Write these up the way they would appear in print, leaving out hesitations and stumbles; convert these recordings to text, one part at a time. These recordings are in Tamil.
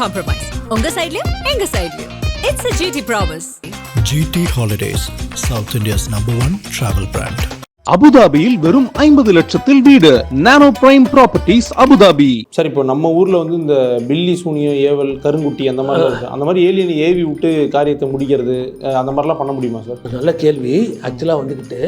compromise. உங்க சைடுலயும் எங்க சைடுலயும். It's a GT promise. GT Holidays, South India's #1 travel brand. அபுதாபியில் வெறும் 50 லட்சத்தில் வீடு. நானோ பிரைம் ப்ராப்பர்ட்டிஸ் அபுதாபி. சார், இப்போ நம்ம ஊரில் வந்து இந்த பில்லி சூனியம் ஏவல் கருங்குட்டி அந்த மாதிரி இருக்குது. அந்த மாதிரி ஏலியன் ஏவி விட்டு காரியத்தை முடிக்கிறது அந்த மாதிரிலாம் பண்ண முடியுமா சார்? நல்ல கேள்வி. ஆக்சுவலாக வந்துக்கிட்டு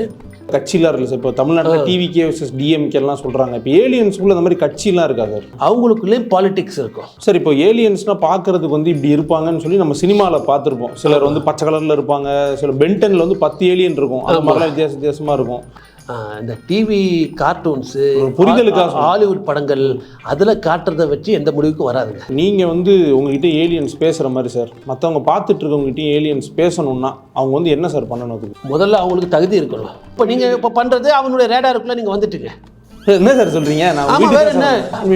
கட்சியெலாம் இருக்குது சார். இப்போ தமிழ்நாட்டில் டிவிகே vs டிஎம்கேலாம் சொல்கிறாங்க. இப்போ ஏலியன்ஸ்குள்ள அந்த மாதிரி கட்சியெலாம் இருக்கா சார்? அவங்களுக்குள்ளேயும் பாலிடிக்ஸ் இருக்கும் சார். இப்போ ஏலியன்ஸ்னால் பார்க்குறதுக்கு வந்து இப்படி இருப்பாங்கன்னு சொல்லி நம்ம சினிமாவில் பார்த்துருப்போம். சிலர் வந்து பச்சை கலரில் இருப்பாங்க, சில பென்டனில் வந்து 10 ஏலியன் இருக்கும். அது மாதிரிலாம் வித்தியாசமாக இருக்கும். இந்த டிவி கார்ட்டூன்ஸு, புரிதலுக்காக ஹாலிவுட் படங்கள் அதில் காட்டுறதை வச்சு எந்த முடிவுக்கும் வராதுங்க. நீங்கள் வந்து உங்ககிட்ட ஏலியன்ஸ் பேசுகிற மாதிரி சார், மற்றவங்க பார்த்துட்டு இருக்கவங்ககிட்டயும் ஏலியன்ஸ் பேசணும்னா அவங்க வந்து என்ன சார் பண்ணணும்? அதுக்கு முதல்ல அவங்களுக்கு தகுதி இருக்கணும். இப்போ நீங்கள் இப்போ பண்ணுறது அவங்களுடைய ரேடாருக்குள்ளே நீங்கள் வந்துட்டுங்க. என்ன சார் சொல்கிறீங்க? வேறு என்ன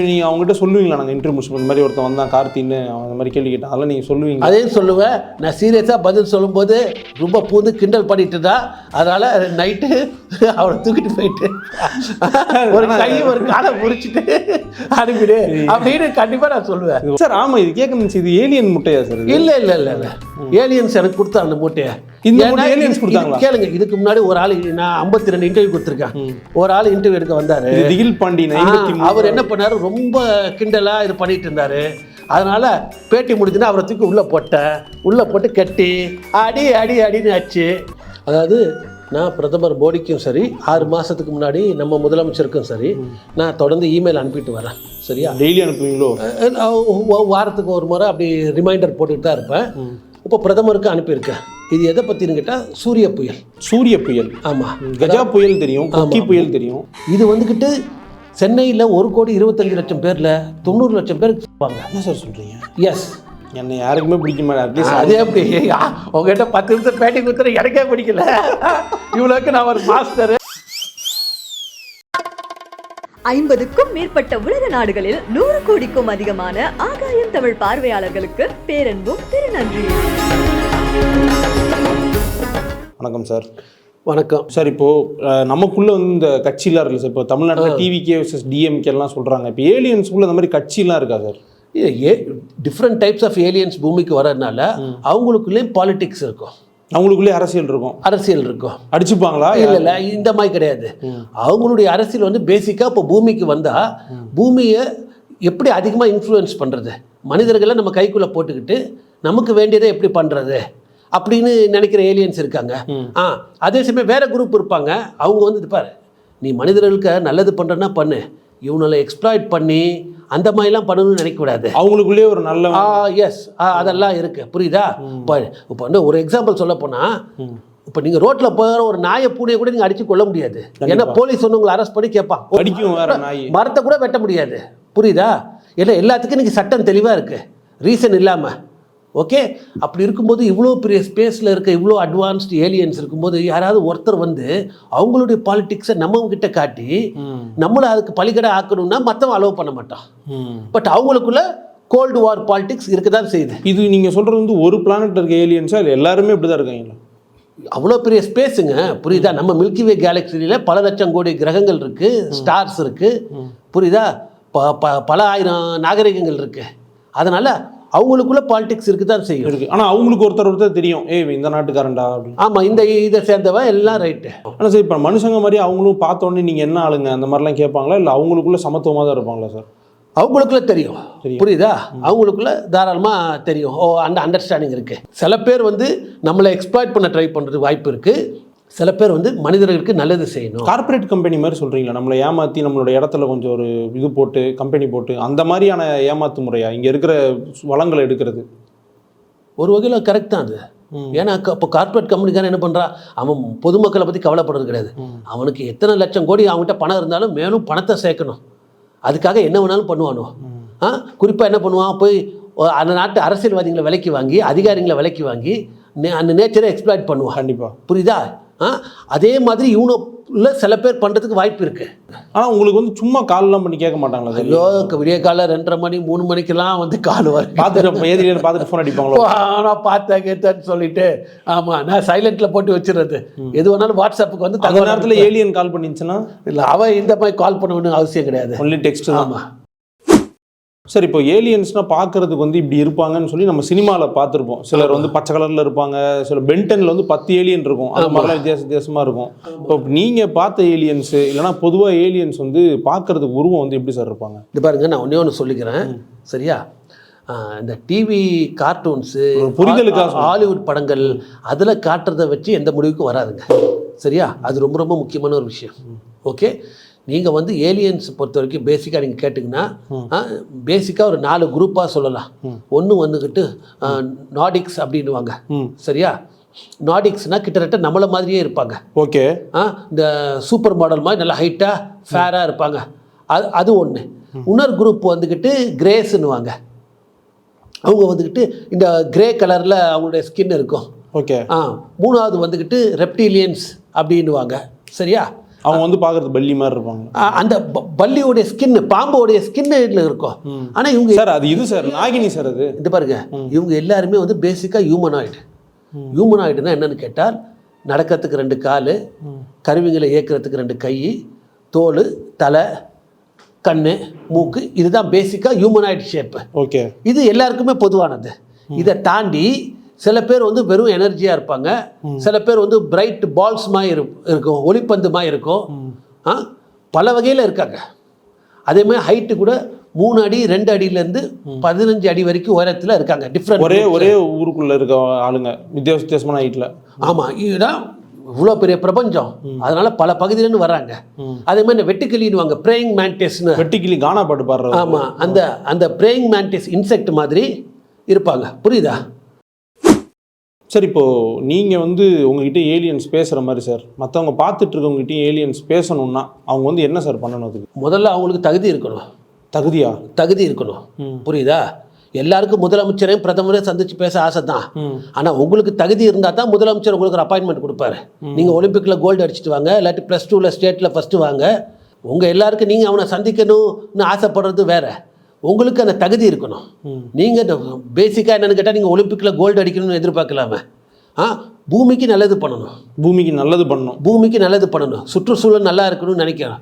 நீங்கள் அவங்ககிட்ட சொல்லுவீங்களா? நாங்கள் இன்டர்வியூ இந்த மாதிரி ஒருத்தன் வந்தான் கார்த்தின்னு அந்த மாதிரி கேள்வி கேட்டேன், அதெல்லாம் நீங்கள் சொல்லுவீங்க? அதே சொல்லுவேன். நான் சீரியஸாக பதில் சொல்லும்போது ரொம்ப பூந்து கிண்டல் பண்ணிட்டு தான், அதனால் நைட்டு அவரை தூக்கிட்டு போயிட்டு ஒரு கையை ஒரு காலை முறிச்சிட்டு அனுப்பிடு அப்படின்னு கண்டிப்பாக நான் சொல்லுவேன் சார். ஆமாம், இது கேட்க இது ஏலியன் முட்டையா சார்? இல்லை இல்லை இல்லை இல்லை, ஏலியன்ஸ் எனக்கு கொடுத்தா அந்த மூட்டையை. ஏலியன்ஸ் கொடுத்தாங்களா? கேளுங்க. இதுக்கு முன்னாடி ஒரு ஆள் நான் 52 இன்டர்வியூ கொடுத்துருக்கேன். ஒரு ஆள் இன்டர்வியூ எடுக்க வந்தாரு. திகில் பாண்டியன் அவர் என்ன பண்ணாரு, ரொம்ப கிண்டலா இது பண்ணிட்டு இருந்தாரு. அதனால பேட்டி முடிஞ்சுன்னா அவரை தூக்கி உள்ள போட்டு கட்டி அடி அடி அடின்னு ஆச்சு. அதாவது நான் பிரதமர் மோடிக்கும் சரி, 6 மாதத்துக்கு முன்னாடி நம்ம முதலமைச்சருக்கும் சரி, நான் தொடர்ந்து இமெயில் அனுப்பிட்டு வரேன். சரியா? டெய்லி அனுப்புவீங்களோ? வாரத்துக்கு ஒரு முறை அப்படி ரிமைண்டர் போட்டுட்டு தான் இருப்பேன். இப்போ பிரதமருக்கு அனுப்பியிருக்கேன். இது எதை பற்றின்னு கேட்டால் சூரிய புயல். ஆமாம். கஜா புயல் தெரியும், கொக்கி புயல் தெரியும். இது வந்துக்கிட்டு சென்னையில் 1,25,00,000 பேரில் 90 லட்சம் பேருக்கு இருப்பாங்க. என்ன சார் சொல்கிறீங்க? எஸ். என்னை யாருக்குமே பிடிக்க மாட்டேன். அட்லீஸ்ட் அதே அப்படி உங்ககிட்ட 10 நிமிஷம் பேட்டி கொடுத்துற எனக்கே பிடிக்கல. இவ்வளோக்கு நான் ஒரு மாஸ்டர். 50க்கும் மேற்பட்ட உலக நாடுகளில் 100 கோடிக்கும் அதிகமான ஆகாயம் தமிழ் பார்வையாளர்களுக்கு பேரன்பும் திருநன்றி. வணக்கம் சார். வணக்கம் சார். இப்போது நமக்குள்ளே வந்து இந்த கட்சியெலாம் இருக்குது சார். இப்போ தமிழ்நாட்டில் டிவிகே vs டிஎம்கேலாம் சொல்கிறாங்க. இப்போ ஏலியன்ஸ்குள்ளே அந்த மாதிரி கட்சியெலாம் இருக்கா sir? Different types of aliens பூமிக்கு வரதுனால அவங்களுக்குள்ளேயும் பாலிடிக்ஸ் இருக்கும். அவங்களுக்குள்ளே அரசியல் இருக்கும். அடிச்சுப்பாங்களா? இல்லை, இந்த மாதிரி கிடையாது. அவங்களுடைய அரசியல் வந்து பேசிக்காக இப்போ பூமிக்கு வந்தால் பூமியை எப்படி அதிகமாக இன்ஃப்ளூயன்ஸ் பண்ணுறது, மனிதர்களை நம்ம கைக்குள்ளே போட்டுக்கிட்டு நமக்கு வேண்டியதை எப்படி பண்ணுறது அப்படின்னு நினைக்கிற ஏலியன்ஸ் இருக்காங்க. அதே சமயம் வேறு குரூப் இருப்பாங்க. அவங்க வந்து பாரு, நீ மனிதர்களுக்கு நல்லது பண்ணுறன்னா பண்ணு, இவங்களை எக்ஸ்ப்ளாய்ட் பண்ணி அந்த மாதிரிலாம் பண்ணணும்னு நினைக்கக்கூடாது. அவங்களுக்குள்ளே ஒரு நல்ல எஸ் அதெல்லாம் இருக்குது. புரியுதா? இப்போ வந்து ஒரு எக்ஸாம்பிள் சொல்ல போனால், இப்போ நீங்கள் ரோட்டில் போகிற ஒரு நாயை பூனையை கூட நீங்கள் அடித்து கொள்ள முடியாது. ஏன்னா போலீஸ் வந்து உங்களை அரெஸ்ட் பண்ணி கேட்பான். மரத்தை கூட வெட்ட முடியாது. புரியுதா? ஏன்னா எல்லாத்துக்கும் இன்றைக்கி சட்டம் தெளிவாக இருக்குது, ரீசன் இல்லாமல். ஓகே, அப்படி இருக்கும்போது இவ்வளோ பெரிய ஸ்பேஸில் இருக்க இவ்வளோ அட்வான்ஸ்டு ஏலியன்ஸ் இருக்கும்போது யாராவது ஒருத்தர் வந்து அவங்களுடைய பாலிடிக்ஸை நம்மகிட்ட காட்டி நம்மளை அதுக்கு பலிகடை ஆக்கணும்னா மற்றவன் அலோவ் பண்ண மாட்டான். பட் அவங்களுக்குள்ள கோல்டு வார் பாலிடிக்ஸ் இருக்க தான் செய்யுது. இது நீங்கள் சொல்கிறது வந்து ஒரு பிளானட் இருக்க ஏலியன்ஸா இல்லை எல்லாருமே இப்படி தான் இருக்காங்களா? அவ்வளோ பெரிய ஸ்பேஸுங்க. புரியுதா? நம்ம மில்கிவே கேலக்சியில் பல லட்சம் கோடி கிரகங்கள் இருக்குது, ஸ்டார்ஸ் இருக்குது. புரியுதா? பல ஆயிரம் நாகரிகங்கள் இருக்குது. அதனால் அவங்களுக்குள்ள பாலிடிக்ஸ் இருக்கு தான் செய்யும் இருக்கு. ஆனால் அவங்களுக்கு ஒருத்தர் தெரியும், இந்த நாட்டுக்காரண்டா அப்படின்னு. ஆமாம், இதை சேர்ந்தவன் எல்லாம் ரைட்டு. ஆனால் சார், இப்போ மனுஷங்க மாதிரி அவங்களும் பார்த்தோன்னே நீங்கள் என்ன ஆளுங்க அந்த மாதிரிலாம் கேட்பாங்களா, இல்லை அவங்களுக்குள்ள சமத்துவமாக தான் இருப்பாங்களா சார்? அவங்களுக்குள்ள தெரியும். புரியுதா? அவங்களுக்குள்ள தாராளமாக தெரியும். அந்த அண்டர்ஸ்டாண்டிங் இருக்குது. சில பேர் வந்து நம்மளை எக்ஸ்ப்ளாய்ட் பண்ண ட்ரை பண்ணுறதுக்கு வாய்ப்பு இருக்குது. சில பேர் வந்து மனிதர்களுக்கு நல்லது செய்யணும். கார்பரேட் கம்பெனி மாதிரி சொல்கிறீங்களா? நம்மளை ஏமாற்றி நம்மளோட இடத்துல கொஞ்சம் ஒரு இது போட்டு கம்பெனி போட்டு அந்த மாதிரியான ஏமாத்து முறையா இங்கே இருக்கிற வளங்களை எடுக்கிறது? ஒரு வகையில் கரெக்ட் தான் அது. ஏன்னா இப்போ கார்பரேட் கம்பெனிக்காரன் என்ன பண்ணுறான், அவன் பொதுமக்களை பற்றி கவலைப்படுறது கிடையாது. அவனுக்கு எத்தனை லட்சம் கோடி அவங்ககிட்ட பணம் இருந்தாலும் மேலும் பணத்தை சேர்க்கணும். அதுக்காக என்ன வேணாலும் பண்ணுவானோ. குறிப்பாக என்ன பண்ணுவான், போய் அந்த நாட்டு அரசியல்வாதிகளை விலைக்கு வாங்கி, அதிகாரிகளை விலைக்கு வாங்கி அந்த நேச்சரை எக்ஸ்ப்ளாய்ட் பண்ணுவான். கண்டிப்பாக. புரியுதா? அதே மாதிரி இவனுள்ள சில பேர் பண்ணுறதுக்கு வாய்ப்பு இருக்குது. ஆனால் உங்களுக்கு வந்து சும்மா கால்லாம் பண்ணி கேட்க மாட்டாங்களா? ஐயோ, விடிய காலை 2:30 மணி 3 மணிக்கெல்லாம் வந்து கால் வரும். பார்த்துட்டு ஃபோன் அடிப்பாங்களோ? நான் பார்த்தேன் கேட்டேன்னு சொல்லிட்டு. ஆமாம், நான் சைலண்ட்டில் போட்டு வச்சுருது. எது வேணாலும் வாட்ஸ்அப்புக்கு வந்து அந்த நேரத்தில் ஏலியன் கால் பண்ணிச்சுன்னா இல்லை, அவன் இந்த மாதிரி கால் பண்ணணும்னு அவசியம் கிடையாது. ஒன்லி டெக்ஸ்ட் தான். ஆமாம். சார் இப்போ ஏலியன்ஸ்னா பார்க்கறதுக்கு வந்து இப்படி இருப்பாங்கன்னு சொல்லி நம்ம சினிமாவில் பார்த்துருப்போம். சிலர் வந்து பச்சை கலரில் இருப்பாங்க, சில பென்டனில் வந்து 10 ஏலியன் இருக்கும், அந்த மாதிரிலாம் வித்தியாசமாக இருக்கும். இப்போ நீங்கள் பார்த்த ஏலியன்ஸு இல்லைனா பொதுவாக ஏலியன்ஸ் வந்து பார்க்கறதுக்கு உருவம் வந்து எப்படி சார் இருப்பாங்க? இது பாருங்க, நான் ஒன்றே ஒன்று சொல்லிக்கிறேன் சரியா. இந்த டிவி கார்ட்டூன்ஸு புரிதலுக்காக ஹாலிவுட் படங்கள் அதில் காட்டுறதை வச்சு எந்த முடிவுக்கும் வராதுங்க சரியா. அது ரொம்ப ரொம்ப முக்கியமான ஒரு விஷயம். ஓகே, நீங்கள் வந்து ஏலியன்ஸ் பொறுத்த வரைக்கும் பேசிக்காக நீங்கள் கேட்டிங்கன்னா பேசிக்காக ஒரு 4 குரூப்பாக சொல்லலாம். ஒன்று வந்துக்கிட்டு நாடிக்ஸ் அப்படின்னுவாங்க சரியா. நாடிக்ஸ்னால் கிட்டத்தட்ட நம்மளை மாதிரியே இருப்பாங்க. ஓகே, இந்த சூப்பர் மாடல் மாதிரி நல்லா ஹைட்டாக ஃபேராக இருப்பாங்க. அது ஒன்று. இன்னொரு குரூப் வந்துக்கிட்டு கிரேஸ்ன்னுவாங்க. அவங்க வந்துக்கிட்டு இந்த கிரே கலரில் அவங்களுடைய ஸ்கின் இருக்கும். ஓகே, மூணாவது வந்துக்கிட்டு ரெப்டீலியன்ஸ் அப்படின்னுவாங்க சரியா. அவங்க வந்து பார்க்குறது பல்லி மாதிரி இருப்பாங்க. அந்த பல்லியோடைய ஸ்கின்னு பாம்போடைய ஸ்கின்னில் இருக்கும். ஆனால் இவங்க சார் அது இது சார் நாகினி சார் அது இது பாருங்க, இவங்க எல்லாருமே வந்து பேசிக்காக ஹியூமனாய்டு. ஹியூமனாய்டுனா என்னன்னு கேட்டால் நடக்கிறதுக்கு 2 கால், கருவிகளை இயக்கிறதுக்கு 2 கை, தோல், தலை, கண், மூக்கு, இதுதான் பேசிக்காக ஹியூமனாய்டு ஷேப்பு. ஓகே, இது எல்லாருக்குமே பொதுவானது. இதை தாண்டி சில பேர் வந்து வெறும் எனர்ஜியாக இருப்பாங்க, சில பேர் வந்து பிரைட் பால்ஸ் மாதிரி இருக்கும், ஒளிப்பந்து மாதிரி இருக்கும். பல வகையில் இருக்காங்க. அதேமாதிரி ஹைட்டு கூட 3 அடி 2 அடியிலேருந்து 15 அடி வரைக்கும் உயரத்தில் இருக்காங்க. டிஃப்ரெண்ட் ஒரே ஊருக்குள்ளே இருக்க ஆளுங்க வித்தியாசமான ஹைட்டில். ஆமாம், இதுதான் இவ்வளோ பெரிய பிரபஞ்சம். அதனால பல பகுதியிலேருந்து வர்றாங்க. அதே மாதிரி வெட்டுக்கிளின்னுவாங்க, ப்ரேயிங் மேண்டிஸ்னு. வெட்டுக்கிளி கானா பாட்டு பாடுற. ஆமாம், அந்த ப்ரேயிங் மேண்டிஸ் இன்செக்ட் மாதிரி இருப்பாங்க. புரியுதா? சார் இப்போது நீங்கள் வந்து உங்ககிட்ட ஏலியன்ஸ் பேசுகிற மாதிரி சார் மற்றவங்க பார்த்துட்டு இருக்கவங்ககிட்டயும் ஏலியன்ஸ் பேசணும்னா அவங்க வந்து என்ன சார் பண்ணணும்? அதுக்கு முதல்ல அவங்களுக்கு தகுதி இருக்கணும். தகுதி இருக்கணும். புரியுதா? எல்லாருக்கும் முதலமைச்சரையும் பிரதமரையும் சந்திச்சு பேச ஆசை தான். ஆனால் உங்களுக்கு தகுதி இருந்தால் தான் முதலமைச்சர் உங்களுக்கு ஒரு அப்பாயின்மெண்ட் கொடுப்பாரு. நீங்கள் ஒலிம்பிக்கில் கோல்டு அடிச்சுட்டு வாங்க, இல்லாட்டி +2ல் ஸ்டேட்டில் ஃபஸ்ட்டு வாங்க. உங்கள் எல்லாருக்கும் நீங்கள் அவனை சந்திக்கணும்னு ஆசைப்படுறது வேற. உங்களுக்கு அந்த தகுதி இருக்கணும். நீங்கள் பேசிக்காக என்னென்னு கேட்டால் நீங்கள் ஒலிம்பிக்கில் கோல்டு அடிக்கணும்னு எதிர்பார்க்கலாமே. பூமிக்கு நல்லது பண்ணணும். பூமிக்கு நல்லது பண்ணணும். சுற்றுச்சூழல் நல்லா இருக்கணும்னு நினைக்கிறேன்.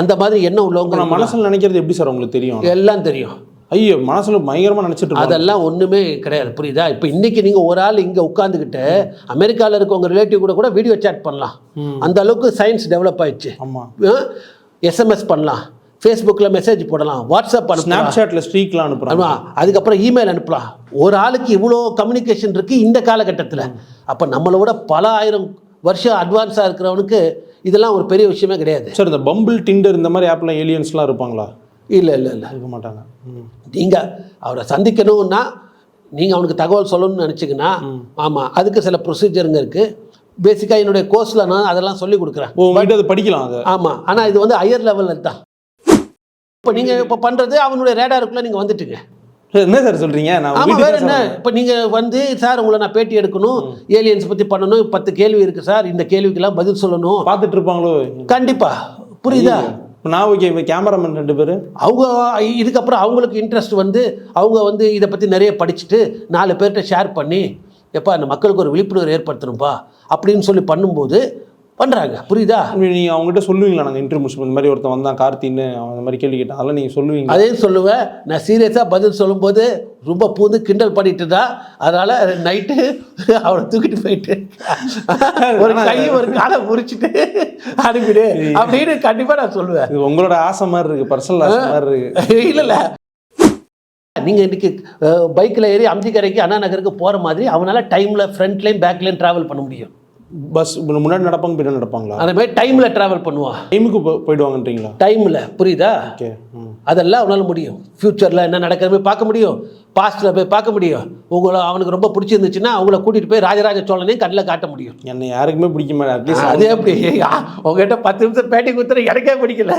அந்த மாதிரி எண்ணம் உள்ளவங்க மனசில் நினைக்கிறது எப்படி சார் உங்களுக்கு தெரியும்? எல்லாம் தெரியும். ஐயோ, மனசில் பயங்கரமாக நினச்சிட்டு அதெல்லாம் ஒன்றுமே கிடையாது. புரியுதா? இப்போ இன்றைக்கி நீங்கள் ஒரு ஆள் இங்கே உட்காந்துக்கிட்டு அமெரிக்காவில் இருக்கவங்க ரிலேட்டிவ் கூட வீடியோ சேட் பண்ணலாம். அந்த அளவுக்கு சயின்ஸ் டெவலப் ஆயிடுச்சு. ஆமாம், SMS பண்ணலாம், ஃபேஸ்புக்கில் மெசேஜ் போடலாம், வாட்ஸ்அப் அனுப்பலாம், ஸ்னாப்சாட்டில் ஸ்ட்ரீக்லாம் அனுப்பலாம், அதுக்கப்புறம் இமெயில் அனுப்பலாம். ஒரு ஆளுக்கு இவ்வளோ கம்யூனிகேஷன் இருக்குது இந்த காலகட்டத்தில். அப்போ நம்மளோட பல 1000 வருஷம் அட்வான்ஸாக இருக்கிறவனுக்கு இதெல்லாம் ஒரு பெரிய விஷயமே கிடையாது. சார் இந்த பம்பிள், டிண்டர் இந்த மாதிரி ஆப்லாம் ஏலியன்ஸ்லாம் இருப்பாங்களா? இல்லை இருக்க மாட்டாங்க. நீங்கள் அவரை சந்திக்கணும்னா நீங்கள் அவனுக்கு தகவல் சொல்லணும்னு நினச்சிங்கன்னா ஆமாம், அதுக்கு சில ப்ரொசீஜருங்க இருக்குது. பேசிக்காக என்னுடைய கோர்ஸில் நான் அதெல்லாம் சொல்லி கொடுக்குறேன். அது படிக்கலாம் அது. ஆமாம், ஆனால் இது வந்து ஹையர் லெவலில் தான். இப்போ நீங்கள் இப்போ பண்ணுறது அவனுடைய ரேடாருக்குள்ளே நீங்கள் வந்துட்டுங்க. என்ன சார் சொல்கிறீங்க? ஆமாம், வேறு என்ன? இப்போ நீங்கள் வந்து சார் உங்களை நான் பேட்டி எடுக்கணும், ஏலியன்ஸ் பற்றி பண்ணணும், 10 கேள்வி இருக்குது சார், இந்த கேள்விக்கெல்லாம் பதில் சொல்லணும். பார்த்துட்டு இருப்பாங்களோ? கண்டிப்பாக. புரியுதா? நான் ஓகே, கேமராமேன் 2 பேர் அவங்க இதுக்கப்புறம் அவங்களுக்கு இன்ட்ரெஸ்ட் வந்து அவங்க வந்து இதை பற்றி நிறைய படிச்சுட்டு 4 பேர்கிட்ட ஷேர் பண்ணி எப்பா அந்த மக்களுக்கு ஒரு விழிப்புணர்வு ஏற்படுத்தணும்ப்பா அப்படின்னு சொல்லி பண்ணும்போது பண்ணுறாங்க. புரியுதா? நீங்கள் அவங்ககிட்ட சொல்லுவீங்களா? நாங்கள் இன்டர்வியூ இந்த மாதிரி ஒருத்தன் வந்தான் கார்த்தின்னு அந்த மாதிரி கேள்வி கேட்டால் அதெல்லாம் நீங்கள் சொல்லுவீங்க? அதே சொல்லுவேன். நான் சீரியஸாக பதில் சொல்லும்போது ரொம்ப பூந்து கிண்டல் பண்ணிட்டு தான். அதனால் நைட்டு அவரை தூக்கிட்டு போயிட்டு ஒரு கை ஒரு காலை முறிச்சிட்டு அனுப்பிடு அப்படின்னு கண்டிப்பாக நான் சொல்லுவேன். இது உங்களோட ஆசை மாதிரி இருக்குது, பர்சனல் ஆசை மாதிரி இருக்குது. இல்லை நீங்கள் இன்றைக்கி பைக்கில் ஏறி அம்ஜிக்கரைக்கு அண்ணா நகருக்கு போகிற மாதிரி அவனால் டைமில் ஃப்ரண்ட்லேயும் பேக்லேயும் ட்ராவல் பண்ண முடியும். பஸ் முன்னாடி நடப்பாங்க, பின்னாடி நடப்பாங்களா? அந்த மாதிரி டைமில் ட்ராவல் பண்ணுவான். டைமுக்கு போயிடுவாங்கன்றீங்களா? டைமில். புரியுதா? ஓகே, அதெல்லாம் அவனால் முடியும். ஃப்யூச்சரில் என்ன நடக்கிறத பார்க்க முடியும், பாஸ்ட்டில் போய் பார்க்க முடியும். அவனுக்கு ரொம்ப பிடிச்சிருந்துச்சுன்னா அவங்கள கூட்டிகிட்டு போய் ராஜராஜ சோழனையும் கண்ணில் காட்ட முடியும். என்னை யாருக்குமே பிடிக்க மாட்டேன். அட்லீஸ்ட் அதே அப்படி உங்ககிட்ட 10 நிமிஷம் பேட்டி கொடுத்துற எனக்கே பிடிக்கல.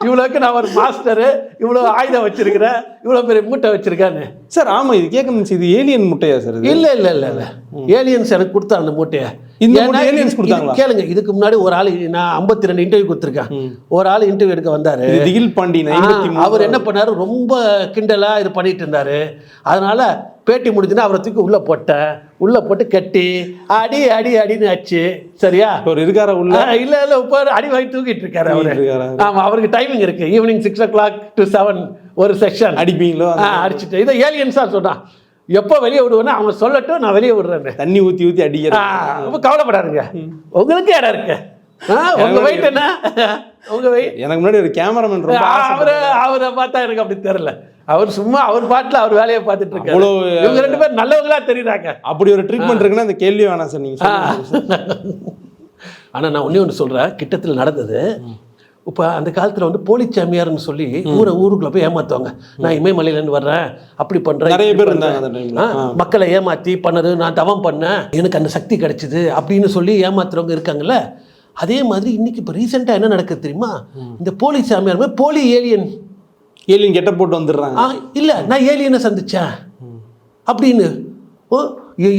இவ்வளோக்கு நான் ஒரு மாஸ்டரு, இவ்வளோ ஆயுதம் வச்சிருக்கிறேன், இவ்வளோ பெரிய மூட்டை வச்சிருக்கான்னு. சார் ஆமாம், இது கேட்கணும். இது ஏலியன் முட்டையா சார்? இல்லை இல்லை இல்லை இல்லை, ஏலியன்ஸ் எனக்கு கொடுத்தா அந்த மூட்டையை. ஏலியன்ஸ் கொடுத்தாங்களா? கேளுங்க, இதுக்கு முன்னாடி ஒரு ஆள் நான் 52 இன்டர்வியூ கொடுத்துருக்கேன். ஒரு ஆள் இன்டர்வியூ எடுக்க வந்தாரு, திகில் பாண்டி. அவர் என்ன பண்ணாரு, ரொம்ப கிண்டலா இது பண்ணிட்டு இருந்தாரு. அதனால பேட்டி முடிஞ்சுன்னா அவரை தூக்கி உள்ள போட்டு கட்டி அடி அடி அடின்னு ஆச்சு. சரியா? ஒரு இருக்கார உள்ள? இல்ல இல்ல, இப்போ அடி வாங்கி தூக்கிட்டு இருக்காரு அவரு. ஆமா, அவருக்கு டைமிங் இருக்கு. ஈவினிங் 6 o'clock to 7 ஒரு செக்ஷன் அடிப்பீங்களோ? அடிச்சுட்டு இதை ஏலியன்ஸாக சொன்னான். எப்போ வெளியே விடுவேன்னா அவங்க சொல்லட்டும், நான் வெளியே விடுறேன். தண்ணி ஊற்றி அடிக்கிறேன். ரொம்ப கவலைப்படாதுங்க, உங்களுக்கு இடம் இருக்கு. உங்க வெயிட் என்ன? உங்க வெயிட். எனக்கு முன்னாடி ஒரு கேமராமேன் அவரை பார்த்தா எனக்கு அப்படி தெரியல. அவர் சும்மா அவர் பாட்டில் அவர் வேலையை பார்த்துட்டு இருக்காரு. இவங்க 2 பேர் நல்லவங்களா தெரியுறாங்க. அப்படி ஒரு ட்ரீட்மெண்ட் இருக்குன்னா அந்த கேள்வி வேணாம் சார் நீங்க. ஆனால் நான் ஒன்று சொல்கிறேன், கிட்டத்தில் நடந்தது. இப்போ அந்த காலத்தில் வந்து போலிச்சாமியார்னு சொல்லி ஊருக்குள்ளே போய் ஏமாற்றுவாங்க. நான் இமயமலையிலேருந்து வர்றேன், அப்படி பண்ணுறேன், நிறைய பேர் இருந்தாங்க அந்த டைம்ல. மக்களை ஏமாற்றி பண்ணது, நான் தவம் பண்ணேன், எனக்கு அந்த சக்தி கிடைச்சிது அப்படின்னு சொல்லி ஏமாத்துறவங்க இருக்காங்கல்ல. அதே மாதிரி இன்னைக்கு இப்போ ரீசெண்டாக என்ன நடக்குது தெரியுமா? இந்த போலிச்சாமியார் போலி ஏலியன் கெட்ட போட்டு வந்துடுறாங்க. இல்லை, நான் ஏலியனை சந்தித்தேன் அப்படின்னு. ஓ,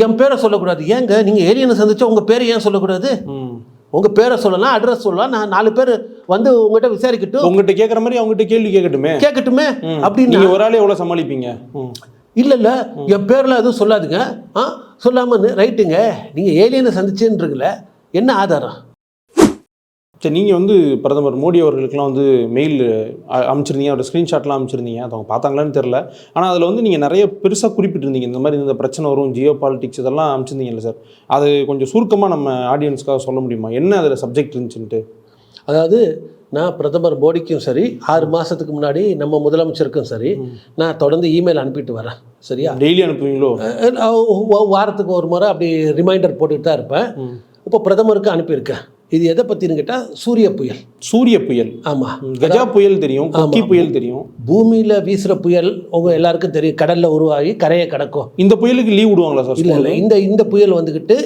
என் பேரை சொல்லக்கூடாது. ஏங்க நீங்கள் ஏலியனை சந்திச்சா உங்கள் பேரை ஏன் சொல்லக்கூடாது? உங்கள் பேரை சொல்லலாம், அட்ரஸ் சொல்லலாம், நான் 4 பேர் வந்து உங்கள்கிட்ட விசாரிக்கட்டும், உங்கள்கிட்ட கேட்குற மாதிரி அவங்ககிட்ட கேள்வி கேட்கட்டுமே அப்படின்னு. நீங்கள் ஒரு ஆளே எவ்வளோ சமாளிப்பீங்க? இல்லை என் பேரில் எதுவும் சொல்லாதுங்க. சொல்லாமல் ரைட்டுங்க, நீங்கள் ஏலியனை சந்திச்சேன்றீங்களே, என்ன ஆதாரம்? சரி, நீங்கள் வந்து பிரதமர் மோடி அவர்களுக்கெல்லாம் வந்து மெயில் அனுப்பிச்சிருந்தீங்க, அவரோட ஸ்க்ரீன்ஷாட்லாம் அனுப்பிச்சிருந்தீங்க. அது அவங்க பார்த்தாங்களான்னு தெரில. ஆனால் அதில் வந்து நீங்கள் நிறைய பெருசாக குறிப்பிட்டிருந்தீங்க, இந்த மாதிரி இந்த பிரச்சனை வரும், ஜியோ பாலிட்டிக்ஸ் இதெல்லாம் அனுப்பிச்சிருந்தீங்கல்ல சார். அது கொஞ்சம் சுருக்கமாக நம்ம ஆடியன்ஸ்க்காக சொல்ல முடியுமா, என்ன அதில் சப்ஜெக்ட் இருந்துச்சுன்ட்டு? அதாவது நான் பிரதமர் மோடிக்கும் சரி, 6 மாதத்துக்கு முன்னாடி நம்ம முதலமைச்சருக்கும் சரி, நான் தொடர்ந்து இமெயில் அனுப்பிட்டு வரேன். சரியா? டெய்லி அனுப்புவீங்களோ? வாரத்துக்கு ஒரு முறை அப்படி ரிமைண்டர் போட்டுட்டு தான் இருப்பேன். இப்போ பிரதமருக்கு அனுப்பியிருக்கேன். இது எதை பற்றின்னு கேட்டால் சூரிய புயல். ஆமாம், கஜா புயல் தெரியும், கொக்கி புயல் தெரியும். பூமியில் வீசுகிற புயல் உங்கள் எல்லாருக்கும் தெரியும், கடலில் உருவாகி கரையை கடக்கும். இந்த புயலுக்கு லீவ் விடுவாங்களா சார்? இல்லை, இந்த புயல் வந்துக்கிட்டு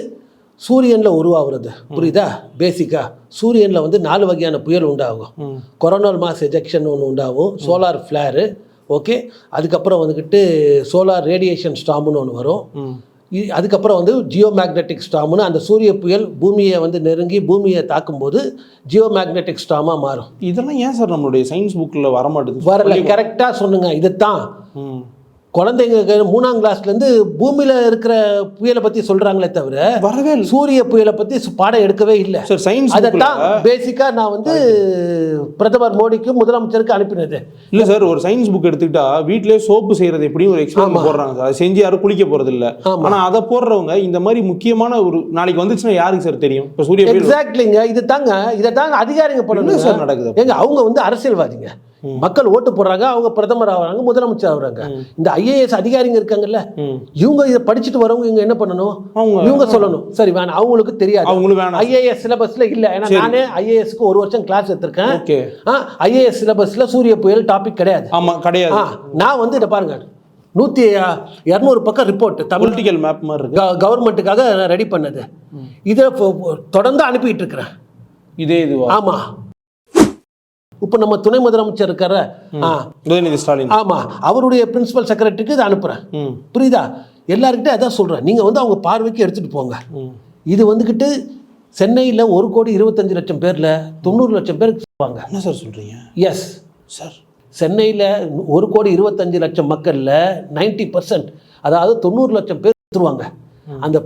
சூரியனில் உருவாகிறது. புரியுதா? பேசிக்காக சூரியனில் வந்து 4 வகையான புயல் உண்டாகும். கொரோனால் மாஸ் எஜெக்ஷன் ஒன்று உண்டாகும், சோலார் ஃப்ளேரு, ஓகே. அதுக்கப்புறம் வந்துக்கிட்டு சோலார் ரேடியேஷன் ஸ்டாம்னு ஒன்று வரும். அதுக்கப்புறம் வந்து ஜியோ மேக்னெட்டிக் ஸ்டாம்னு, அந்த சூரிய புயல் பூமியை வந்து நெருங்கி பூமியை தாக்கும்போது ஜியோ மேக்னெட்டிக் ஸ்டாமாக மாறும். இதெல்லாம் ஏன் சார் நம்மளுடைய சயின்ஸ் புக்கில் வரமாட்டேது? வரல, கரெக்டாக சொன்னுங்க. இதுதான் குழந்தைங்க 3ஆம் கிளாஸ்லேருந்து பூமியில் இருக்கிற புயலை பற்றி சொல்கிறாங்களே தவிர வரவே சூரிய புயலை பற்றி பாடம் எடுக்கவே இல்லை சார். சயின்ஸ் அதைத்தான் பேசிக்காக நான் வந்து பிரதமர் மோடிக்கும் முதலமைச்சருக்கு அனுப்பினது. இல்லை சார், ஒரு சயின்ஸ் புக் எடுத்துக்கிட்டா வீட்டிலே சோப்பு செய்கிறது எப்படியும் ஒரு எக்ஸ்பெரிமெண்ட் போடுறாங்க சார். அதை செஞ்சு யாரும் குளிக்க போகிறது இல்லை. ஆனால் அதை போடுறவங்க இந்த மாதிரி முக்கியமான ஒரு நாளைக்கு வந்துச்சுன்னா யாருக்கு சார் தெரியும்? இப்போ சூரிய எக்ஸாக்ட்லிங்க, இதை தாங்க அதிகாரிங்க பண்ணணும் சார் நடக்குது. எங்க அவங்க வந்து அரசியல்வாதிங்க, மக்கள் ஓட்டு போடுறாங்க, அவங்க பிரதமர் ஆகுறாங்க, முதலமைச்சர் ஆகுறாங்க. இந்த ஐஏஎஸ் அதிகாரிங்க இருக்காங்கல்ல, இவங்க இதை படிச்சுட்டு வரவங்க இவங்க என்ன பண்ணணும்? இவங்க சொல்லணும். சரி, வேணாம், அவங்களுக்கு தெரியாது. ஐஏஎஸ் சிலபஸ்ல இல்ல. ஏன்னா நானே ஐஏஎஸ்க்கு 1 வருஷம் கிளாஸ் எடுத்திருக்கேன். ஐஏஎஸ் சிலபஸ்ல சூரிய புயல் டாபிக் கிடையாது. ஆமா, கிடையாது. நான் வந்து இதை பாருங்க, 200 பக்கம் ரிப்போர்ட் பொலிட்டிக்கல் மேப் மாதிரி இருக்கு, கவர்மெண்ட்டுக்காக ரெடி பண்ணது. இதை தொடர்ந்து அனுப்பிட்டு இருக்கிறேன். இதே இதுவா? ஆமா. இப்போ நம்ம துணை முதலமைச்சர் இருக்கார உதயநிதி ஸ்டாலின், ஆமா, அவருடைய பிரின்சிபல் செக்ரட்டரிக்கு இதை அனுப்புறேன். புரியுதா? எல்லாருக்கிட்டே அதான் சொல்றேன், நீங்க வந்து அவங்க பார்வைக்கு எடுத்துட்டு போங்க. இது வந்துக்கிட்டு சென்னையில் 1,25,00,000 பேர்ல 90 லட்சம் பேருக்கு சொல்லுவாங்க. என்ன சார் சொல்றீங்க? எஸ் சார், சென்னையில் 1,25,00,000 மக்கள்ல 90%, அதாவது 90 லட்சம் பேர் எடுத்துருவாங்க. அந்த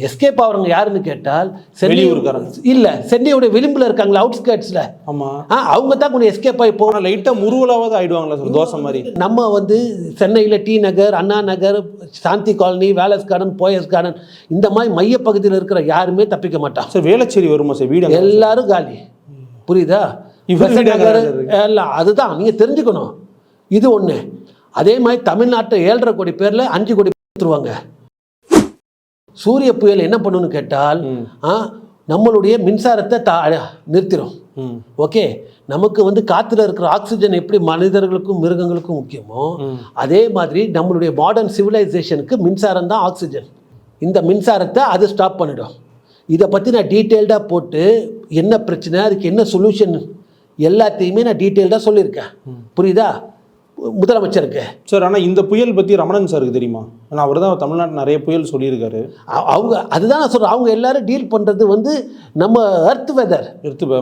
எஸ்கேப் ஆகிறவங்க யாருன்னு கேட்டால் சென்னையோட விளிம்புல இருக்காங்களா, அவுட்ஸ்கர்ட்ஸ்ல. ஆமா, அவங்க தான் கொஞ்சம் எஸ்கேப் ஆகி போகணும். லைட்டா முருவலாவது ஆயிடுவாங்களா சார், தோசை மாதிரி. நம்ம வந்து சென்னையில் T Nagar, Anna Nagar, Shanthi colony, Wallace garden, Poes garden, இந்த மாதிரி மைய பகுதியில் இருக்கிற யாருமே தப்பிக்க மாட்டான் சார். வேளச்சேரி வருமா சார்? வீடு எல்லாரும் காலி. புரியுதா? எல்லாம் அதுதான் நீங்க தெரிஞ்சுக்கணும். இது ஒண்ணு. அதே மாதிரி தமிழ்நாட்டை 7.5 கோடி பேர்ல 5 கோடி எடுத்துருவாங்க. சூரிய புயல் என்ன பண்ணுன்னு கேட்டால் நம்மளுடைய மின்சாரத்தை நிறுத்திடும். ஓகே, நமக்கு வந்து காத்துல இருக்கிற ஆக்சிஜன் எப்படி மனிதர்களுக்கும் மிருகங்களுக்கும் முக்கியமோ, அதே மாதிரி நம்மளுடைய மாடர்ன் சிவிலைசேஷனுக்கு மின்சாரம் தான் ஆக்சிஜன். இந்த மின்சாரத்தை அது ஸ்டாப் பண்ணிடும். இதை பற்றி நான் டீட்டெயில்டாக போட்டு என்ன பிரச்சனை, அதுக்கு என்ன சொல்யூஷன் எல்லாத்தையுமே நான் டீட்டெயில்டாக சொல்லியிருக்கேன். புரியுதா? முதலமைச்சருக்கு சார். ஆனால் இந்த புயல் பற்றி ரமணன் சாருக்கு தெரியுமா? ஆனால் அவர் தான் தமிழ்நாட்டில் நிறைய புயல் சொல்லியிருக்காரு. அவங்க அதுதான் நான் சொல்கிறேன், அவங்க எல்லாரும் டீல் பண்ணுறது வந்து நம்ம எர்த் வெதர்,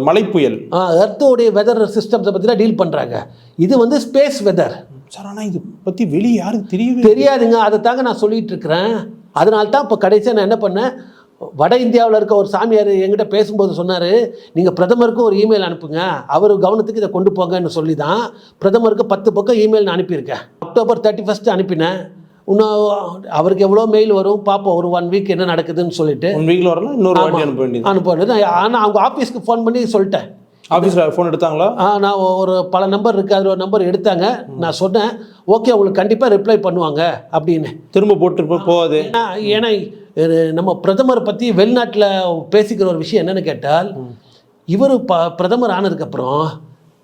மலை புயல், எர்த்தோடைய வெதர் சிஸ்டம்ஸை பற்றி தான் டீல் பண்ணுறாங்க. இது வந்து ஸ்பேஸ் வெதர் சார். ஆனால் இது பற்றி வெளியே யாருக்கு தெரியாதுங்க. அதை தாங்க நான் சொல்லிட்டு இருக்கிறேன். அதனால தான் இப்போ கடைசியாக நான் என்ன பண்ணேன், வட இந்தியாவில் இருக்க ஒரு சாமியார் என்கிட்ட பேசும்போது சொன்னார், நீங்கள் பிரதமருக்கும் ஒரு இமெயில் அனுப்புங்க, அவர் கவனத்துக்கு இதை கொண்டு போங்கன்னு சொல்லி தான் பிரதமருக்கு 10 பக்கம் இமெயில் நான் அனுப்பியிருக்கேன். அக்டோபர் 31 அனுப்பினேன். இன்னும் அவருக்கு எவ்வளோ மெயில் வரும் பார்ப்போம், ஒரு 1 வீக் என்ன நடக்குதுன்னு சொல்லிட்டு. 1 வீக்கில் வரலாம், இன்னொரு வாட்டி அனுப்ப வேண்டியது. அனுப்புறது. ஆனால் அவங்க ஆஃபீஸ்க்கு ஃபோன் பண்ணி சொல்லிட்டேன். ஆஃபீஸில் ஃபோன் எடுத்தாங்களா? நான் ஒரு பல நம்பர் இருக்குது, அதில் ஒரு நம்பர் எடுத்தாங்க. நான் சொன்னேன் ஓகே உங்களுக்கு கண்டிப்பாக ரிப்ளை பண்ணுவாங்க அப்படின்னு. திரும்ப போட்டு போகாது. ஏன்னா நம்ம பிரதமரை பற்றி வெளிநாட்டில் பேசிக்கிற ஒரு விஷயம் என்னென்னு கேட்டால், இவர் பிரதமர் ஆனதுக்கப்புறம்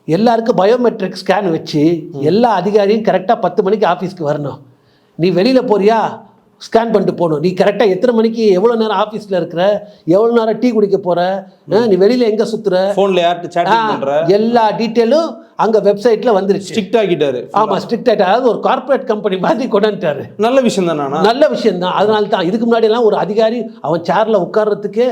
எல்லாருக்கும் பயோமெட்ரிக் ஸ்கேன் வச்சு எல்லா அதிகாரியும் கரெக்டாக 10 மணிக்கு ஆஃபீஸ்க்கு வரணும். நீ வெளியில் போறியா ஸ்கேன் பண்ணிட்டு போகணும். நீ கரெக்டாக எத்தனை மணிக்கு எவ்வளோ நேரம் ஆஃபீஸில் இருக்கிற, எவ்வளோ நேரம் டீ குடிக்க போகிற, நீ வெளியில் எங்கே சுற்றுற, ஃபோனில் யார்கிட்ட சேட்டிங் பண்ணுற, எல்லா டீட்டெயிலும் அங்கே வெப்சைட்டில் வந்துருச்சு. ஸ்ட்ரிக்ட் ஆகிட்டாரு. ஆமாம், ஸ்ட்ரிக்ட் ஆகிட்டார். அதாவது ஒரு கார்பரேட் கம்பெனி மாதிரி கொண்டாந்துட்டாரு. நல்ல விஷயம் தானே? நல்ல விஷயம் தான். அதனால தான் இதுக்கு முன்னாடியெல்லாம் ஒரு அதிகாரி அவன் சேரில் உட்கார்றதுக்கே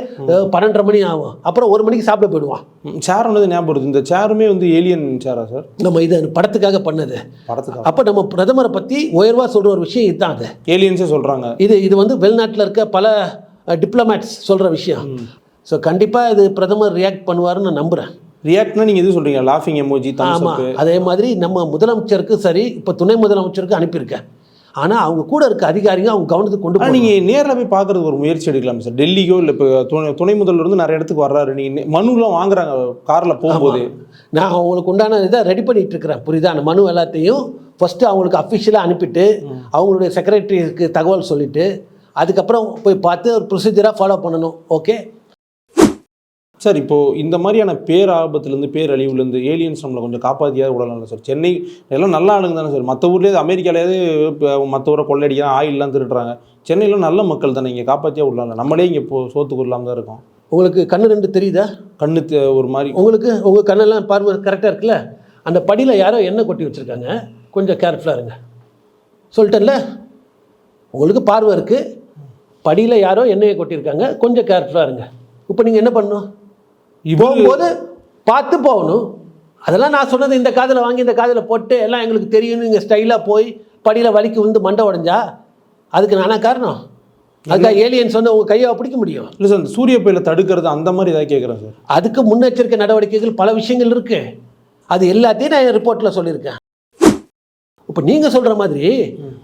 12:30 மணி ஆகும், அப்புறம் 1 மணிக்கு சாப்பிட போயிடுவான். சேர் ஒன்று ஞாபகம் வருது. இந்த சேருமே வந்து ஏலியன் சேரா சார்? நம்ம இது படத்துக்காக பண்ணது. படத்துக்காக. அப்போ நம்ம பிரதமரை பற்றி உயர்வாக சொல்கிற ஒரு விஷயம் இதுதான். அது ஏலியன்ஸே சொல்கிறாங்க. இது வந்து வெளிநாட்டில் இருக்க பல டிப்ளமேட்ஸ் சொல்கிற விஷயம். ஸோ கண்டிப்பாக இது பிரதமர் ரியாக்ட் பண்ணுவாருன்னு நான் நம்புகிறேன். ரியாக்ட்னா நீங்கள் எது சொல்கிறீங்க? லாஃபிங் எமோஜி, தம்ஸ் அப். அதே மாதிரி நம்ம முதலமைச்சருக்கு சரி, இப்போ துணை முதலமைச்சருக்கு அனுப்பியிருக்கேன். ஆனால் அவங்க கூட இருக்க அதிகாரிங்க அவங்க கவனத்துக்கு கொண்டு போய் நீங்கள் நேரில் போய் பார்க்குறதுக்கு ஒரு முயற்சி எடுக்கலாம் சார். டெல்லிக்கோ இல்லை இப்போ துணை முதல்வர் வந்து நிறைய இடத்துக்கு வர்றாரு, நீங்கள் மனுலாம் வாங்குறாங்க காரில் போகும்போது. நான் அவங்களுக்கு உண்டான இதை ரெடி பண்ணிகிட்டு இருக்கிறேன், புரியுதா? அந்த மனு எல்லாத்தையும் ஃபஸ்ட்டு அவங்களுக்கு அஃபிஷியலாக அனுப்பிட்டு அவங்களுடைய செக்ரட்டரிக்கு தகவல் சொல்லிவிட்டு அதுக்கப்புறம் போய் பார்த்து ஒரு ப்ரொசீஜராக ஃபாலோ பண்ணணும். ஓகே சார், இப்போது இந்த மாதிரியான பேராபத்துலேருந்து பேரழிவுலேருந்து ஏலியன்ஸ் நம்மளை கொஞ்சம் காப்பாற்றியாவது விடலாம் சார். சென்னை எல்லாம் நல்ல ஆளுங்க தானே சார். மற்ற ஊர்லேயே அமெரிக்காலேயாவது மற்ற ஊரை கொள்ளையடிக்கிறாங்க, ஆயிலெலாம் திருடுறாங்க. சென்னையில் நல்ல மக்கள் தானே, இங்கே காப்பாற்றியா விடலாம்ல? நம்மளே இங்கே இப்போது சோத்துக்கு இல்லாமல் தான் இருக்கோம். உங்களுக்கு கண்ணு 2 தெரியுதா? கண்ணு ஒரு மாதிரி. உங்களுக்கு உங்கள் கண்ணெல்லாம் பார்வை கரெக்டாக இருக்குல்ல? அந்த படியில் யாரோ எண்ணெய் கொட்டி வச்சுருக்காங்க, கொஞ்சம் கேர்ஃபுல்லாக இருங்க. சொல்லிட்டேன்ல, உங்களுக்கு பார்வை இருக்குது, படியில் யாரோ எண்ணெயை கொட்டியிருக்காங்க, கொஞ்சம் கேர்ஃபுல்லாக இருங்க. இப்போ நீங்கள் என்ன பண்ணணும்? போகும்போது பார்த்து போகணும். அதெல்லாம் நான் சொன்னது இந்த காதில் வாங்கி இந்த காதில் போட்டு எல்லாம் எங்களுக்கு தெரியும்னு நீங்கள் ஸ்டைலாக போய் படியில் வலிக்கு விழுந்து மண்டை உடைஞ்சா அதுக்கு நானா காரணம்? அதுக்காக ஏலியன்ஸ் வந்து உங்கள் கையை பிடிக்க முடியும்? இல்லை சார், இந்த சூரிய பயில தடுக்கிறது அந்த மாதிரி ஏதாவது கேட்குறேன் சார். அதுக்கு முன்னெச்சரிக்கை நடவடிக்கைகள் பல விஷயங்கள் இருக்குது. அது எல்லாத்தையும் நான் என் ரிப்போர்ட்டில் சொல்லியிருக்கேன். இப்போ நீங்கள் சொல்கிற மாதிரி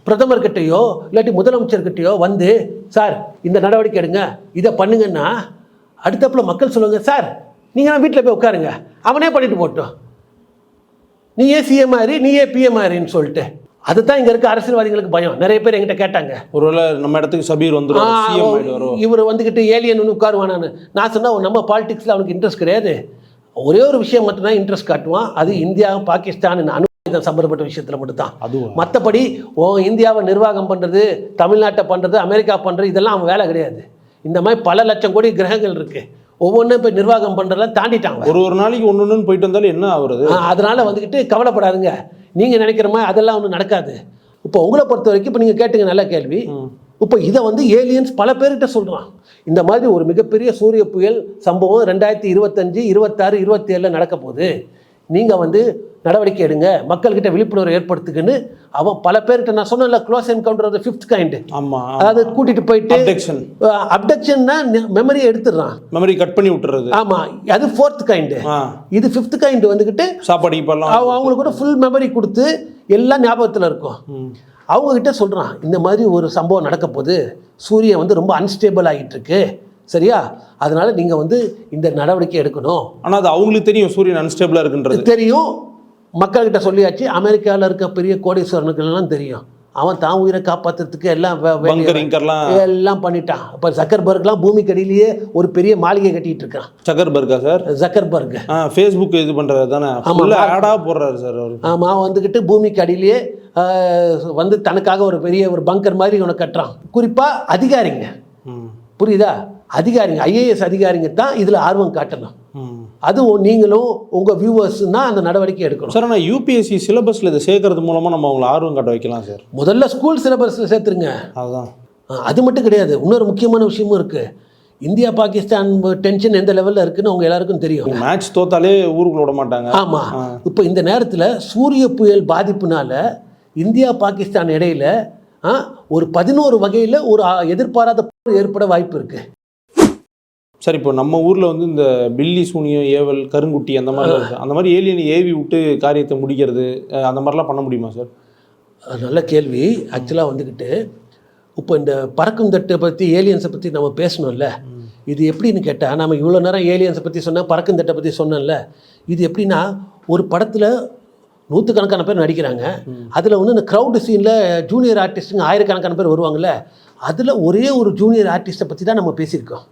பிரதமர்கிட்டையோ இல்லாட்டி முதலமைச்சர்கிட்டையோ வந்து சார் இந்த நடவடிக்கை எடுங்க, இதை பண்ணுங்கன்னா அடுத்தப்பில் மக்கள் சொல்லுவாங்க, சார் நீங்கள் வீட்டில் போய் உட்காருங்க, அவனே பண்ணிட்டு போட்டோம், நீ ஏன் சிஎம் ஆறு, நீ ஏன் பிஎம் ஆறுன்னு சொல்லிட்டு. அதுதான் இங்கே இருக்க அரசியல்வாதிகளுக்கு பயம். நிறைய பேர் என்கிட்ட கேட்டாங்க, ஒருவேளை நம்ம இடத்துக்கு சபீர் வந்துடும், இவர் வந்துக்கிட்டு ஏலியன் ஒன்று உட்காருவானான்னு. நான் சொன்னால் நம்ம பாலிடிக்ஸில் அவனுக்கு இன்ட்ரெஸ்ட் கிடையாது. ஒரே ஒரு விஷயம் மட்டும்தான் இன்ட்ரெஸ்ட் காட்டுவான், அது இந்தியா பாகிஸ்தான் அணுகுதல் சம்பந்தப்பட்ட விஷயத்தில் மட்டும்தான். மற்றபடி இந்தியாவை நிர்வாகம் பண்ணுறது, தமிழ்நாட்டை பண்ணுறது, அமெரிக்கா பண்ணுறது, இதெல்லாம் அவன் வேலை கிடையாது. இந்த மாதிரி பல லட்சம் கோடி கிரகங்கள் இருக்குது, ஒவ்வொன்றும் இப்போ நிர்வாகம் பண்ணுறதெல்லாம் தாண்டிட்டாங்க. ஒரு நாளைக்கு ஒன்று போயிட்டு வந்தாலும் என்ன ஆகுறது? அதனால் வந்துக்கிட்டு கவலைப்படாதுங்க. நீங்கள் நினைக்கிற மாதிரி அதெல்லாம் ஒன்றும் நடக்காது. இப்போ உங்களை பொறுத்த வரைக்கும் இப்போ நீங்கள் கேட்டுங்க, நல்ல கேள்வி. இப்போ இதை வந்து ஏலியன்ஸ் பல பேர்கிட்ட சொல்கிறான். இந்த மாதிரி ஒரு மிகப்பெரிய சூரிய புயல் சம்பவம் 2025, 26, 27 நடக்க போகுது, நீங்கள் வந்து நடவடிக்கை எடுங்க, மக்கள்கிட்ட விழிப்புணர்வு ஏற்படுத்துக்குன்னு அவன் பல பேர்கிட்ட. நான் சொன்னேன்ல, close encounter of the 5th kind. ஆமாம், அதாவது கூட்டிகிட்டு போயிட்டு அப்டக்ஷன்னா மெமரியை எடுத்துடுறான், மெமரி கட் பண்ணி விட்டுறது. ஆமாம், அது 4th கைண்டு. இது 5th கைண்ட் வந்துக்கிட்டு சாப்பாடு அவங்களுக்கு கூட ஃபுல் மெமரி கொடுத்து எல்லாம் ஞாபகத்தில் இருக்கும். அவங்கக்கிட்ட சொல்கிறான், இந்த மாதிரி ஒரு சம்பவம் நடக்க போது, சூரியன் வந்து ரொம்ப அன்ஸ்டேபிள் ஆகிட்டு இருக்கு, சரியா, அதனால நீங்கள் வந்து இந்த நடவடிக்கை எடுக்கணும். ஆனால் அது அவங்களுக்கு தெரியும் சூரியன் அன்ஸ்டேபிளாக இருக்குன்றது தெரியும். மக்கள்கிட்ட சொல்லியாச்சு. அமெரிக்காவில் இருக்க பெரிய கோடீஸ்வரனுக்கெல்லாம் தெரியும். அவன் தான் உயிரை காப்பாற்றுறதுக்கு எல்லாம் எல்லாம் பண்ணிட்டான். இப்போ ஜக்கர்பர்க்லாம் பூமிக்கு அடியிலேயே ஒரு பெரிய மாளிகை கட்டிட்டு இருக்கான். ஜக்கர்பர்கா சார்? ஜக்கர்பர்க் ஃபேஸ்புக் இது பண்ணுறது தானே, ஆடாக போடுறாரு சார் அவர். ஆமாம், வந்துக்கிட்டு பூமிக்கு அடியிலேயே வந்து தனக்காக ஒரு பெரிய ஒரு பங்கர் மாதிரி இவனை கட்டுறான். குறிப்பாக அதிகாரிங்க, புரியுதா? அதிகாரிங்க, ஐஏஎஸ் அதிகாரிங்க தான் இதில் ஆர்வம் காட்டணும். அதுவும் நீங்களும் உங்கள் வியூவர்ஸ்னா அந்த நடவடிக்கை எடுக்கணும் சார். ஆனால் யூபிஎஸ்சி சிலபஸில் இதை சேர்க்கறது மூலமாக நம்ம அவங்களை ஆர்வம் காட்ட வைக்கலாம் சார். முதல்ல ஸ்கூல் சிலபஸில் சேர்த்துருங்க. அதுதான். அது மட்டும் கிடையாது, இன்னொரு முக்கியமான விஷயமும் இருக்குது. இந்தியா பாகிஸ்தான் டென்ஷன் எந்த லெவலில் இருக்குன்னு அவங்க எல்லாருக்கும் தெரியும். மேட்ச் தோத்தாலே ஊருக்குள்ள விட மாட்டாங்க. ஆமாம், இப்போ இந்த நேரத்தில் சூரிய புயல் பாதிப்புனால இந்தியா பாகிஸ்தான் இடையில ஒரு 11 வகையில் ஒரு எதிர்பாராத ஏற்பட வாய்ப்பு இருக்குது. சார் இப்போ நம்ம ஊரில் வந்து இந்த பில்லி சூனியம் ஏவல் கருங்குட்டி அந்த மாதிரிலாம் இருக்குது. அந்த மாதிரி ஏலியன் ஏவி விட்டு காரியத்தை முடிக்கிறது அந்த மாதிரிலாம் பண்ண முடியுமா சார்? நல்ல கேள்வி. ஆக்சுவலாக வந்துக்கிட்டு இப்போ இந்த பறக்கும் தட்டை பற்றி ஏலியன்ஸை பற்றி நம்ம பேசணும்ல, இது எப்படின்னு கேட்டால் நம்ம இவ்வளோ நேரம் ஏலியன்ஸை பற்றி சொன்னால் பறக்கும் தட்டை பற்றி சொன்னோம்ல, இது எப்படின்னா ஒரு படத்தில் நூற்றுக்கணக்கான பேர் நடிக்கிறாங்க. அதில் வந்து இந்த க்ரௌடு சீனில் ஜூனியர் ஆர்டிஸ்ட்டுங்க ஆயிரக்கணக்கான பேர் வருவாங்கள்ல, அதில் ஒரே ஒரு ஜூனியர் ஆர்டிஸ்ட்டை பற்றி தான் நம்ம பேசியிருக்கோம்.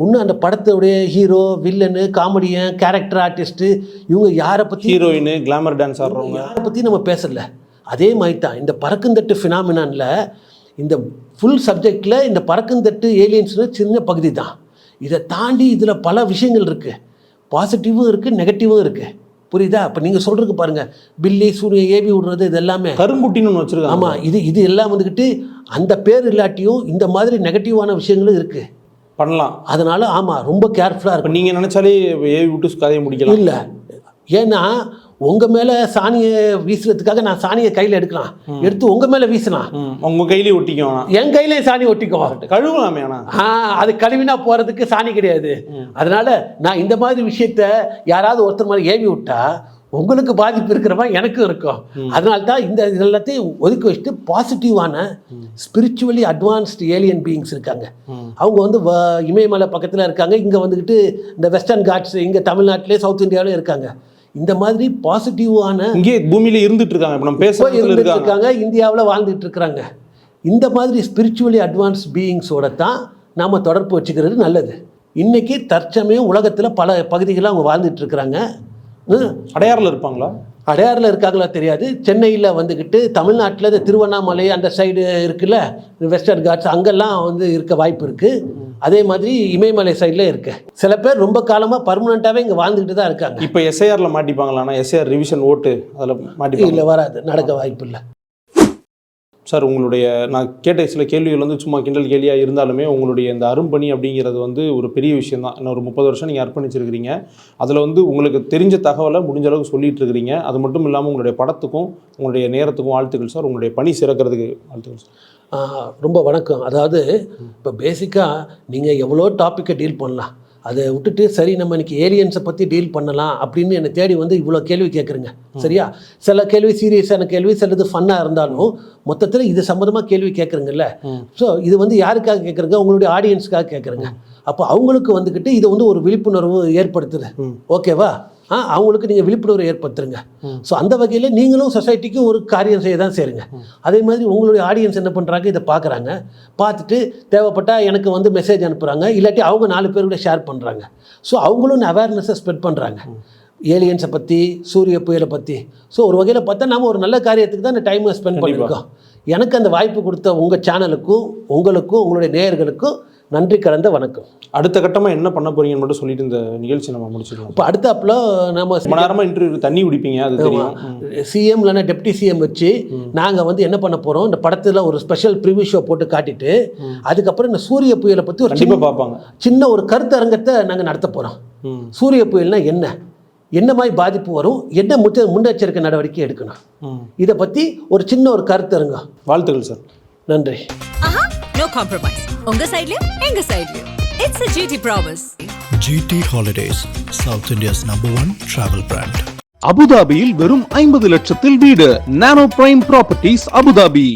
இன்னும் அந்த படத்தோடைய hero, villain, comedian, character artist இவங்க யாரை பற்றி, ஹீரோயின், கிளாமர் டான்ஸ் ஆடுறவங்க யாரை பற்றி நம்ம பேசல. அதே மாதிரி தான் இந்த பறக்குந்தட்டு ஃபினாமினானில் இந்த ஃபுல் சப்ஜெக்டில் இந்த பறக்குந்தட்டு ஏலியன்ஸ்னு சின்ன பகுதி தான். இதை தாண்டி இதில் பல விஷயங்கள் இருக்குது. பாசிட்டிவும் இருக்குது, நெகட்டிவும் இருக்குது. புரியுதா? இப்போ நீங்கள் சொல்கிறதுக்கு பாருங்கள், பில்லி சூரிய ஏவி விடுறது இது எல்லாமே கருங்குட்டின்னு ஒன்று வச்சுருக்காங்க. ஆமாம், இது எல்லாம் வந்துக்கிட்டு அந்த பேர் இல்லாட்டியும் இந்த மாதிரி நெகட்டிவான விஷயங்களும் இருக்குது, பண்ணலாம். அதனால் ஆமாம் ரொம்ப கேர்ஃபுல்லாக இருக்கும். நீங்கள் நினச்சாலே ஏவி விட்டு கதையை முடிக்கலாம். இல்லை, ஏன்னா உங்கள் மேலே சாணியை வீசுறதுக்காக நான் சாணியை கையில் எடுக்கலாம், எடுத்து உங்கள் மேலே வீசலாம், உங்கள் கையிலே ஒட்டிக்கும், என் கையிலேயே சாணி ஒட்டிக்கும், கழுவலாமே. ஆனால் அது கழுவினா போகிறதுக்கு சாணி கிடையாது. அதனால நான் இந்த மாதிரி விஷயத்த யாராவது ஒருத்தர் மாதிரி ஏவி விட்டா உங்களுக்கு பாதிப்பு இருக்கிறவா எனக்கும் இருக்கும். அதனால தான் இந்த எல்லாத்தையும் ஒதுக்கி வச்சுட்டு பாசிட்டிவான ஸ்பிரிச்சுவலி அட்வான்ஸ்டு ஏலியன் பீயிங்ஸ் இருக்காங்க. அவங்க வந்து இமயமலை பக்கத்தில் இருக்காங்க, இங்கே வந்துக்கிட்டு இந்த வெஸ்டர்ன் காட்ஸ் இங்கே தமிழ்நாட்டிலே சவுத் இந்தியாவிலே இருக்காங்க. இந்த மாதிரி பாசிட்டிவான இங்கே பூமியில இருந்துட்டு இருக்காங்க, இப்போ நம்ம பேசுறதுல இருக்காங்க, இந்தியாவில் வாழ்ந்துட்டு இருக்கிறாங்க. இந்த மாதிரி ஸ்பிரிச்சுவலி அட்வான்ஸ் பீயிங்ஸோட தான் நாம் தொடர்பு வச்சுக்கிறது நல்லது. இன்றைக்கி தற்சமயம் உலகத்தில் பல பகுதிகளில் அவங்க வாழ்ந்துட்டு இருக்கிறாங்க. அடையாறில் இருப்பாங்களா? அடையாறில் இருக்காங்களா தெரியாது. சென்னையில் வந்துக்கிட்டு தமிழ்நாட்டில் இந்த திருவண்ணாமலை அந்த சைடு இருக்குல்ல, வெஸ்டர்ன் காட்ஸ் அங்கெல்லாம் வந்து இருக்க வாய்ப்பு இருக்குது. அதே மாதிரி இமயமலை சைடில் இருக்கு. சில பேர் ரொம்ப காலமாக பர்மனெண்ட்டாகவே இங்கே வாழ்ந்துக்கிட்டு தான் இருக்காங்க. இப்போ எஸ்ஐஆரில் மாட்டிப்பாங்களா? எஸ்ஐஆர் ரிவிஷன் ஓட்டு அதில் மாட்டிப்பாங்க? இல்லை, வராது, நடக்க வாய்ப்பு இல்லை. சார், உங்களுடைய நான் கேட்ட சில கேள்விகள் வந்து சும்மா கிண்டல் கேள்வியாக இருந்தாலுமே உங்களுடைய இந்த அரும்பணி அப்படிங்கிறது வந்து ஒரு பெரிய விஷயம் தான். இன்னும் ஒரு 30 வருஷம் நீங்கள் அர்ப்பணிச்சிருக்கிறீங்க. அதில் வந்து உங்களுக்கு தெரிஞ்ச தகவலை முடிஞ்ச அளவுக்கு சொல்லிட்டு இருக்கிறீங்க. அது மட்டும் இல்லாமல் உங்களுடைய படத்துக்கும் உங்களுடைய நேரத்துக்கும் வாழ்த்துக்கள் சார். உங்களுடைய பணி சிறக்கிறதுக்கு வாழ்த்துக்கள் சார். ரொம்ப வணக்கம். அதாவது இப்போ பேசிக்காக நீங்கள் எவ்வளோ டாப்பிக்கை டீல் பண்ணலாம், அதை விட்டுட்டு சரி நம்ம இன்றைக்கி ஏலியன்ஸை பற்றி டீல் பண்ணலாம் அப்படின்னு என்னை தேடி வந்து இவ்வளோ கேள்வி கேட்குறேங்க. சரியா? சில கேள்வி சீரியஸான கேள்வி, சிலது ஃபன்னாக இருந்தாலும் மொத்தத்தில் இது சம்மந்தமாக கேள்வி கேட்குறீங்கல்ல. ஸோ இது வந்து யாருக்காக கேட்குறங்க? உங்களுடைய ஆடியன்ஸுக்காக கேட்குறேங்க. அப்போ அவங்களுக்கு வந்துக்கிட்டு இதை வந்து ஒரு விழிப்புணர்வு ஏற்படுத்துது. ஓகேவா? அவங்களுக்கு நீங்கள் விழிப்புணர்வு ஏற்படுத்துருங்க. ஸோ அந்த வகையில் நீங்களும் சொசைட்டிக்கு ஒரு காரியம் செய்ய தான் செய்யுங்க. அதே மாதிரி உங்களுடைய ஆடியன்ஸ் என்ன பண்ணுறாங்க, இதை பார்க்குறாங்க, பார்த்துட்டு தேவைப்பட்டால் எனக்கு வந்து மெசேஜ் அனுப்புகிறாங்க, இல்லாட்டி அவங்க 4 பேர் கூட ஷேர் பண்ணுறாங்க. ஸோ அவங்களும் அவேர்னஸை ஸ்ப்ரெட் பண்ணுறாங்க ஏலியன்ஸை பற்றி, சூரிய புயலை பற்றி. ஸோ ஒரு வகையில் பார்த்தா நம்ம ஒரு நல்ல காரியத்துக்கு தான் இந்த டைமை ஸ்பெண்ட் பண்ணியிருக்கோம். எனக்கு அந்த வாய்ப்பு கொடுத்த உங்கள் சேனலுக்கும் உங்களுக்கும் உங்களுடைய நேயர்களுக்கும் நன்றி கலந்த வணக்கம். அடுத்த கட்டமாக என்ன பண்ண போறீங்கன்னு மட்டும் சொல்லிட்டு இந்த நிகழ்ச்சி நம்ம முடிச்சுக்கலாம். இப்போ அடுத்தாப்புல நம்ம ரொம்ப நேரமாக இன்டர்வியூ தண்ணி குடிப்பீங்க, அது தெரியும். சிஎம் இல்லைன்னா டெப்டி சிஎம் வச்சு நாங்கள் வந்து என்ன பண்ண போகிறோம், இந்த படத்தில் ஒரு ஸ்பெஷல் ப்ரிவியூ ஷோ போட்டு காட்டிட்டு அதுக்கப்புறம் இந்த சூரிய புயலை பற்றி ஒரு சின்ன ஒரு கருத்தரங்கத்தை நாங்கள் நடத்த போகிறோம். சூரிய புயல்னா என்ன மாதிரி பாதிப்பு வரும், என்ன முன்னெச்சரிக்கை நடவடிக்கை எடுக்கணும், இதை பற்றி ஒரு சின்ன ஒரு கருத்தரங்கம். வாழ்த்துக்கள் சார். நன்றி. No compromise. உங்க சைடுலயும் எங்க சைடுலயும். It's a GT promise. GT Holidays, South India's #1 travel brand. அபுதாபியில் வெறும் 50 லட்சத்தில் வீடு. நானோ பிரைம் ப்ராப்பர்ட்டிஸ் அபுதாபி.